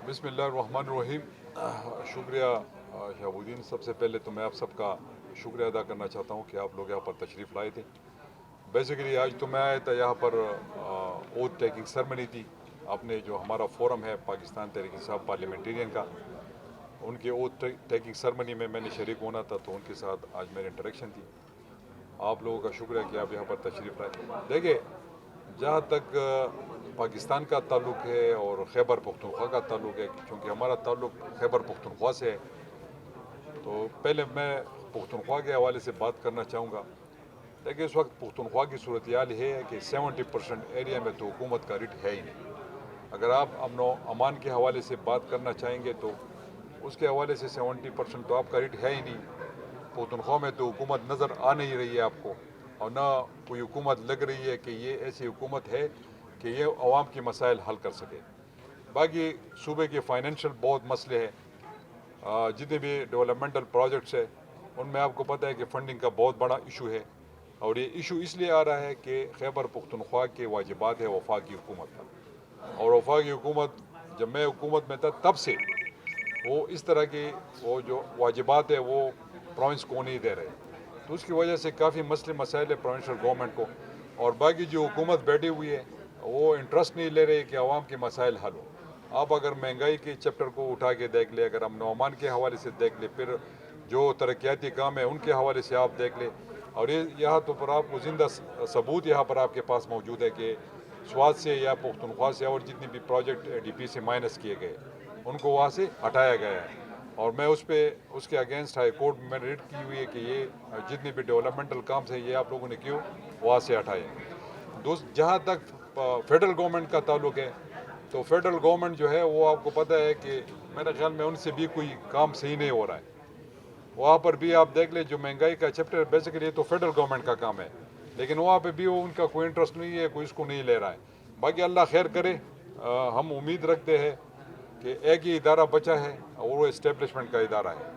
بسم اللہ الرحمن الرحیم۔ شکریہ شہاب الدین، سب سے پہلے تو میں آپ سب کا شکریہ ادا کرنا چاہتا ہوں کہ آپ لوگ یہاں پر تشریف لائے تھے۔ بیسیکلی آج تو میں آیا تھا یہاں پر اوتھ ٹیکنگ سرمنی تھی، اپنے جو ہمارا فورم ہے پاکستان تحریک انصاف پارلیمنٹرین کا، ان کے اوتھ ٹیکنگ سرمنی میں نے شریک ہونا تھا، تو ان کے ساتھ آج میری انٹریکشن تھی۔ آپ لوگوں کا شکریہ کہ آپ یہاں پر تشریف لائے۔ دیکھیے، جہاں تک پاکستان کا تعلق ہے اور خیبر پختونخوا کا تعلق ہے، چونکہ ہمارا تعلق خیبر پختونخوا سے ہے، تو پہلے میں پختونخوا کے حوالے سے بات کرنا چاہوں گا۔ دیکھیے، اس وقت پختونخوا کی صورتحال یہ ہے کہ 70% ایریا میں تو حکومت کا رٹ ہے ہی نہیں۔ اگر آپ امن و امان کے حوالے سے بات کرنا چاہیں گے تو اس کے حوالے سے 70% تو آپ کا رٹ ہے ہی نہیں۔ پختونخوا میں تو حکومت نظر آ نہیں رہی ہے آپ کو، اور نہ کوئی حکومت لگ رہی ہے کہ یہ ایسی حکومت ہے کہ یہ عوام کی مسائل حل کر سکے۔ باقی صوبے کے فائنینشیل بہت مسئلے ہیں، جتنے بھی ڈیولپمنٹل پروجیکٹس ہیں ان میں آپ کو پتہ ہے کہ فنڈنگ کا بہت بڑا ایشو ہے، اور یہ ایشو اس لیے آ رہا ہے کہ خیبر پختونخوا کے واجبات ہے وفاقی حکومت پر، اور وفاقی حکومت جب میں حکومت میں تھا تب سے وہ اس طرح کی وہ جو واجبات ہے وہ پروونس کو نہیں دے رہے، تو اس کی وجہ سے کافی مسائل ہے پروونشل گورنمنٹ کو۔ اور باقی جو حکومت بیٹھی ہوئی ہے وہ انٹرسٹ نہیں لے رہے کہ عوام کے مسائل حل ہو۔ آپ اگر مہنگائی کے چیپٹر کو اٹھا کے دیکھ لیں، اگر امن و امان کے حوالے سے دیکھ لیں، پھر جو ترقیاتی کام ہے ان کے حوالے سے آپ دیکھ لیں، اور یہاں تو پر آپ کو زندہ ثبوت یہاں پر آپ کے پاس موجود ہے کہ سوات سے یا پختونخوا سے اور جتنے بھی پروجیکٹ ڈی پی سے مائنس کیے گئے ان کو وہاں سے ہٹایا گیا ہے، اور میں اس کے اگینسٹ ہائی کورٹ میں ریٹ کی ہوئی ہے کہ یہ جتنے بھی ڈیولپمنٹل کام ہیں یہ آپ لوگوں نے کیوں وہاں سے ہٹائے۔ جہاں تک فیڈرل گورنمنٹ کا تعلق ہے تو فیڈرل گورنمنٹ جو ہے وہ آپ کو پتہ ہے کہ میرے خیال میں ان سے بھی کوئی کام صحیح نہیں ہو رہا ہے۔ وہاں پر بھی آپ دیکھ لیں جو مہنگائی کا چیپٹر بیسیکلی تو فیڈرل گورنمنٹ کا کام ہے، لیکن وہاں پہ بھی ان کا کوئی انٹرسٹ نہیں ہے، کوئی اس کو نہیں لے رہا ہے۔ باقی اللہ خیر کرے، ہم امید رکھتے ہیں کہ ایک ہی ادارہ بچا ہے اور وہ اسٹیبلشمنٹ کا ادارہ ہے،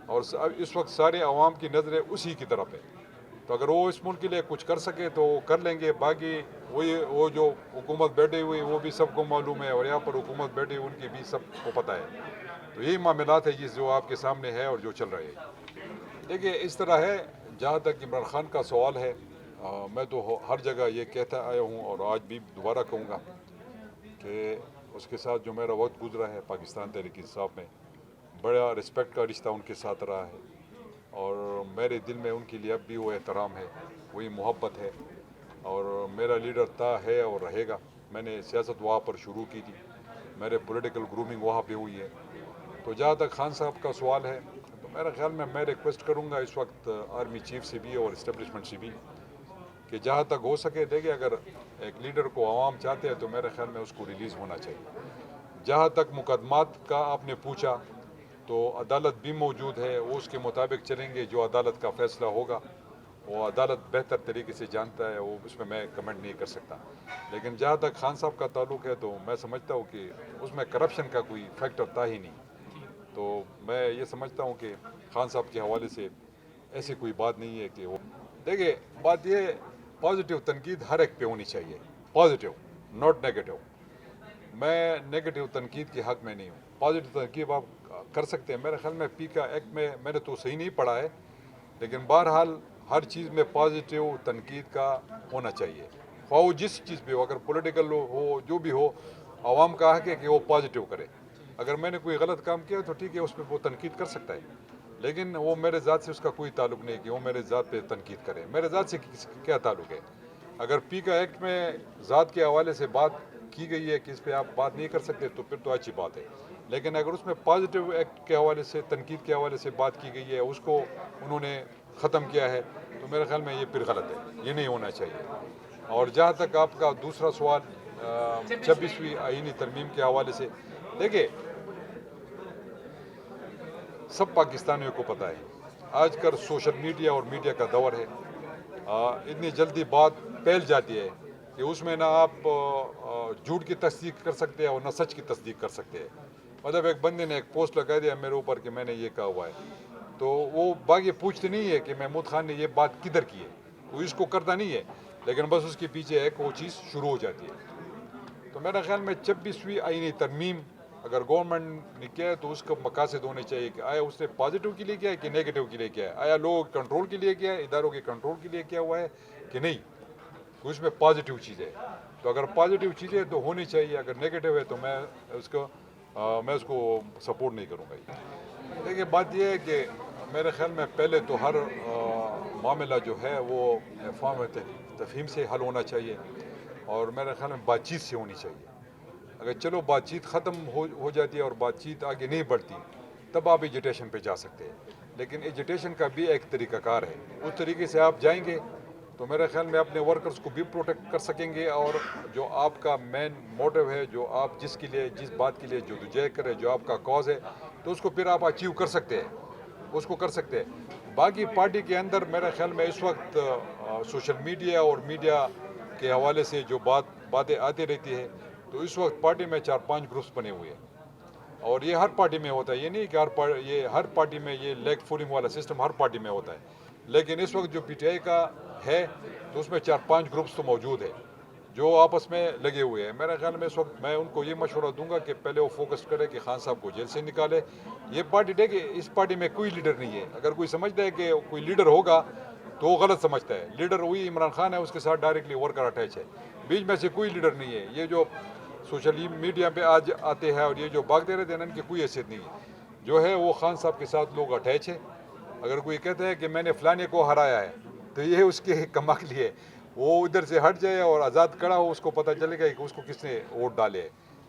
اور اس وقت سارے عوام کی نظریں اسی کی طرف ہے، تو اگر وہ اس ملک کے لیے کچھ کر سکے تو وہ کر لیں گے۔ باقی وہ جو حکومت بیٹھی ہوئی وہ بھی سب کو معلوم ہے، اور یہاں پر حکومت بیٹھی ان کی بھی سب کو پتہ ہے، تو یہی معاملات ہے جو آپ کے سامنے ہے اور جو چل رہے ہیں۔ دیکھیے، اس طرح ہے، جہاں تک عمران خان کا سوال ہے، میں تو ہر جگہ یہ کہتا آیا ہوں اور آج بھی دوبارہ کہوں گا کہ اس کے ساتھ جو میرا وقت گزرا ہے پاکستان تحریک انصاف میں، بڑا رسپیکٹ کا رشتہ ان کے ساتھ رہا ہے، اور میرے دل میں ان کے لیے اب بھی وہ احترام ہے، وہی محبت ہے، اور میرا لیڈر تھا، ہے اور رہے گا۔ میں نے سیاست وہاں پر شروع کی تھی، میرے پولیٹیکل گرومنگ وہاں پہ ہوئی ہے۔ تو جہاں تک خان صاحب کا سوال ہے تو میرے خیال میں ریکویسٹ کروں گا اس وقت آرمی چیف سے بھی اور اسٹیبلشمنٹ سے بھی کہ جہاں تک ہو سکے، دیکھیں اگر ایک لیڈر کو عوام چاہتے ہیں تو میرے خیال میں اس کو ریلیز ہونا چاہیے۔ جہاں تک مقدمات کا آپ نے پوچھا تو عدالت بھی موجود ہے، وہ اس کے مطابق چلیں گے، جو عدالت کا فیصلہ ہوگا وہ عدالت بہتر طریقے سے جانتا ہے، وہ اس میں کمنٹ نہیں کر سکتا۔ لیکن جہاں تک خان صاحب کا تعلق ہے تو میں سمجھتا ہوں کہ اس میں کرپشن کا کوئی فیکٹر تھا ہی نہیں، تو میں یہ سمجھتا ہوں کہ خان صاحب کے حوالے سے ایسی کوئی بات نہیں ہے کہ وہ دیکھیں، بات یہ پازیٹیو تنقید ہر ایک پہ ہونی چاہیے، پازیٹیو ناٹ نیگیٹو۔ میں نیگیٹو تنقید کے حق میں نہیں ہوں، پازیٹیو تنقید آپ کر سکتے ہیں۔ میرے خیال میں پی کا ایکٹ میں نے تو صحیح نہیں پڑھا ہے، لیکن بہرحال ہر چیز میں پازیٹیو تنقید کا ہونا چاہیے، خواہ وہ جس چیز پہ ہو، اگر پولیٹیکل ہو جو بھی ہو، عوام کا حق ہے کہ وہ پازیٹیو کرے۔ اگر میں نے کوئی غلط کام کیا تو ٹھیک ہے، اس پہ وہ تنقید کر سکتا ہے، لیکن وہ میرے ذات سے اس کا کوئی تعلق نہیں کہ وہ میرے ذات پہ تنقید کرے۔ میرے ذات سے کیا تعلق ہے؟ اگر پی کا ایکٹ میں ذات کے حوالے سے بات کی گئی ہے کہ اس پہ آپ بات نہیں کر سکتے تو پھر تو اچھی بات ہے، لیکن اگر اس میں پازیٹیو ایکٹ کے حوالے سے، تنقید کے حوالے سے بات کی گئی ہے، اس کو انہوں نے ختم کیا ہے، تو میرے خیال میں یہ پھر غلط ہے، یہ نہیں ہونا چاہیے۔ اور جہاں تک آپ کا دوسرا سوال 26ویں آئینی ترمیم کے حوالے سے، دیکھیں سب پاکستانیوں کو پتہ ہے آج کل سوشل میڈیا اور میڈیا کا دور ہے، اتنی جلدی بات پھیل جاتی ہے کہ اس میں نہ آپ جھوٹ کی تصدیق کر سکتے ہیں اور نہ سچ کی تصدیق کر سکتے ہیں۔ مطلب ایک بندے نے ایک پوسٹ لگا دیا میرے اوپر کہ میں نے یہ کہا ہوا ہے، تو وہ باقی پوچھتے نہیں ہے کہ محمود خان نے یہ بات کدھر کی ہے، وہ اس کو کرتا نہیں ہے، لیکن بس اس کے پیچھے ایک وہ چیز شروع ہو جاتی ہے۔ تو میرا خیال میں 26ویں آئینی ترمیم اگر گورنمنٹ نے کیا ہے تو اس کا مقاصد ہونے چاہیے کہ آیا اس نے پازیٹیو کے لیے کیا ہے کہ نیگیٹو کے لیے کیا ہے, آیا لوگوں کے کنٹرول کے لیے کیا ہے, اداروں کے کنٹرول کے لیے کیا ہوا ہے کہ نہیں, تو اس میں پازیٹیو چیز ہے. تو اگر پازیٹیو چیزیں تو ہونی چاہیے, اگر نیگیٹو ہے تو میں اس کو سپورٹ نہیں کروں گا. دیکھیے بات یہ ہے کہ میرے خیال میں پہلے تو ہر معاملہ جو ہے وہ فہم تفہیم سے حل ہونا چاہیے, اور میرے خیال میں بات چیت سے ہونی چاہیے. اگر چلو بات چیت ختم ہو جاتی ہے اور بات چیت آگے نہیں بڑھتی, تب آپ ایجوٹیشن پہ جا سکتے ہیں. لیکن ایجوٹیشن کا بھی ایک طریقہ کار ہے, اس طریقے سے آپ جائیں گے تو میرے خیال میں اپنے ورکرز کو بھی پروٹیکٹ کر سکیں گے, اور جو آپ کا مین موٹیو ہے, جو آپ جس بات کے لیے جدوجہد کرے, جو آپ کا کاز ہے, تو اس کو پھر آپ اچیو کر سکتے ہیں, اس کو کر سکتے ہیں. باقی پارٹی کے اندر میرے خیال میں اس وقت سوشل میڈیا اور میڈیا کے حوالے سے جو باتیں آتی رہتی ہے, تو اس وقت پارٹی میں 4-5 گروپس بنے ہوئے ہیں, اور یہ ہر پارٹی میں ہوتا ہے. یہ نہیں کہ یہ ہر پارٹی میں یہ لیگ فولنگ والا سسٹم ہر پارٹی میں ہوتا ہے, لیکن اس وقت جو پی ٹی آئی کا ہے تو اس میں 4-5 گروپس تو موجود ہے جو آپس میں لگے ہوئے ہیں. میرے خیال میں اس وقت میں ان کو یہ مشورہ دوں گا کہ پہلے وہ فوکس کرے کہ خان صاحب کو جیل سے نکالے. یہ پارٹی دیکھیں, اس پارٹی میں کوئی لیڈر نہیں ہے. اگر کوئی سمجھتا ہے کہ کوئی لیڈر ہوگا تو وہ غلط سمجھتا ہے. لیڈر وہی عمران خان ہے, اس کے ساتھ ڈائریکٹلی ورکر اٹیچ ہے. بیچ میں سے کوئی لیڈر نہیں ہے. یہ جو سوشل میڈیا پہ آج آتے ہیں اور یہ جو بھاگتے رہتے ہیں, ان کی کوئی حیثیت نہیں ہے. جو ہے وہ خان صاحب کے ساتھ لوگ اٹیچ ہے. اگر کوئی کہتا ہے کہ میں نے فلانے کو ہرایا ہے تو یہ اس کے کمال ہے, وہ ادھر سے ہٹ جائے اور آزاد کھڑا ہو, اس کو پتہ چلے گا کہ اس کو کس نے ووٹ ڈالے.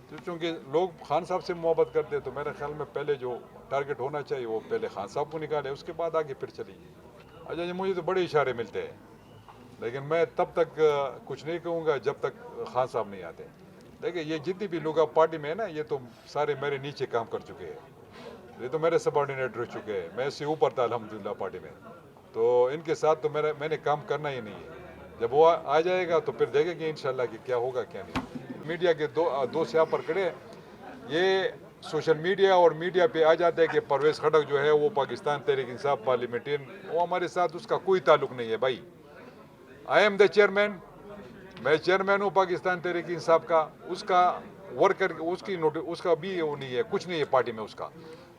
تو چونکہ لوگ خان صاحب سے محبت کرتے ہیں, تو میرے خیال میں پہلے جو ٹارگٹ ہونا چاہیے وہ پہلے خان صاحب کو نکالے, اس کے بعد آگے پھر چلیے. اچھا جی, مجھے تو بڑے اشارے ملتے ہیں, لیکن میں تب تک کچھ نہیں کہوں گا جب تک خان صاحب نہیں آتے. دیکھیں یہ جتنی بھی لوگ اب پارٹی میں ہیں نا, یہ تو سارے میرے نیچے کام کر چکے ہیں, یہ تو میرے سبارڈینیٹ رہ چکے ہیں. میں اس سے اوپر تھا الحمدللہ پارٹی میں, تو ان کے ساتھ تو میں نے کام کرنا ہی نہیں ہے. جب وہ آ جائے گا تو پھر دیکھیں گے انشاءاللہ کہ کیا ہوگا کیا نہیں. میڈیا کے دو سیاہ پر کھڑے, یہ سوشل میڈیا اور میڈیا پہ آ جاتا ہے کہ پرویز خٹک جو ہے وہ پاکستان تحریک انصاف پارلیمنٹین, وہ ہمارے ساتھ اس کا کوئی تعلق نہیں ہے بھائی. آئی ایم دا چیئرمین, میں چیئرمین ہوں پاکستان تحریک انصاف کا. اس کا ورکر اس کا بھی وہ نہیں ہے, کچھ نہیں ہے پارٹی میں اس کا.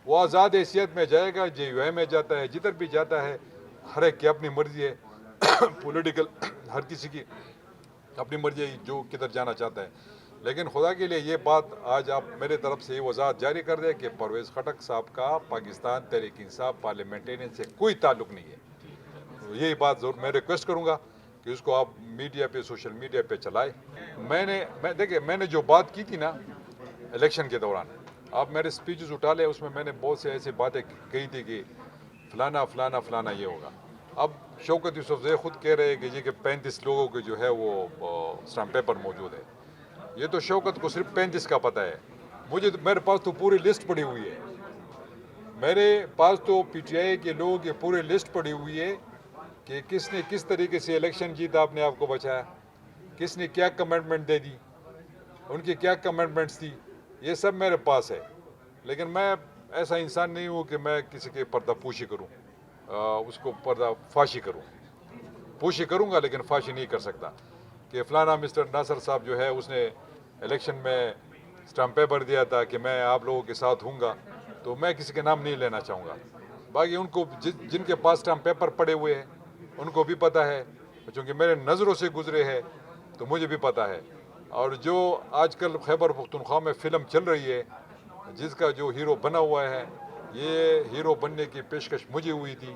وہ آزاد حیثیت میں جائے گا, جے یو اے میں جاتا ہے, جدھر بھی جاتا ہے, ہر ایک کی اپنی مرضی ہے. پولیٹیکل ہر کسی کی اپنی مرضی ہے جو کدھر جانا چاہتا ہے. لیکن خدا کے لیے یہ بات آج آپ میرے طرف سے یہ وضاحت جاری کر دیں کہ پرویز خٹک صاحب کا پاکستان تحریک انصاف پارلیمنٹرین سے کوئی تعلق نہیں ہے. تو یہی بات ضرور میں ریکویسٹ کروں گا کہ اس کو آپ میڈیا پہ, سوشل میڈیا پہ چلائیں. دیکھیں میں نے جو بات کی تھی نا الیکشن کے دوران, آپ میرے سپیچز اٹھا لیں, اس میں نے بہت سے ایسی باتیں کہی تھی کہ فلانا فلانا فلانا یہ ہوگا. اب شوکت یوسفزئی خود کہہ رہے ہیں کہ جی کہ 35 لوگوں کے جو ہے وہ اسٹامپ پیپر موجود ہے. یہ تو شوکت کو صرف 35 کا پتہ ہے, میرے پاس تو پوری لسٹ پڑی ہوئی ہے. میرے پاس تو پی ٹی آئی کے لوگوں کی پوری لسٹ پڑی ہوئی ہے کہ کس نے کس طریقے سے الیکشن جیتا, اپنے آپ کو بچایا, کس نے کیا کمٹمنٹ دے دی, ان کی کیا کمٹمنٹس تھی, یہ سب میرے پاس ہے. لیکن میں ایسا انسان نہیں ہوں کہ میں کسی کے پردہ پوشی کروں, اس کو پردہ فاشی کروں. پوشی کروں گا لیکن فاشی نہیں کر سکتا. کہ فلانا مسٹر ناصر صاحب جو ہے اس نے الیکشن میں اسٹامپ پیپر دیا تھا کہ میں آپ لوگوں کے ساتھ ہوں گا, تو میں کسی کے نام نہیں لینا چاہوں گا. باقی ان کو جن کے پاس اسٹامپ پیپر پڑے ہوئے ہیں ان کو بھی پتہ ہے, چونکہ میرے نظروں سے گزرے ہے تو مجھے بھی پتہ ہے. اور جو آج کل خیبر پختونخوا میں فلم چل رہی ہے, جس کا جو ہیرو بنا ہوا ہے, یہ ہیرو بننے کی پیشکش مجھے ہوئی تھی,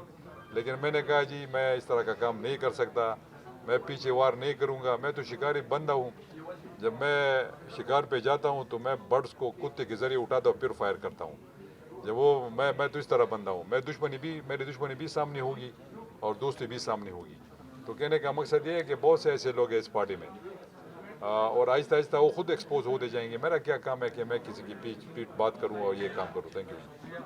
لیکن میں نے کہا جی میں اس طرح کا کام نہیں کر سکتا, میں پیچھے وار نہیں کروں گا. میں تو شکاری بندہ ہوں, جب میں شکار پہ جاتا ہوں تو میں برڈز کو کتے کے ذریعے اٹھاتا ہوں پھر فائر کرتا ہوں. جب وہ میں تو اس طرح بندہ ہوں. میری دشمنی بھی سامنے ہوگی اور دوستی بھی سامنے ہوگی. تو کہنے کا مقصد یہ ہے کہ بہت سے ایسے لوگ ہیں اس پارٹی میں, اور آہستہ آہستہ وہ خود ایکسپوز ہوتے جائیں گے. میرا کیا کام ہے کہ میں کسی کی پیٹ بات کروں اور یہ کام کروں. Thank you.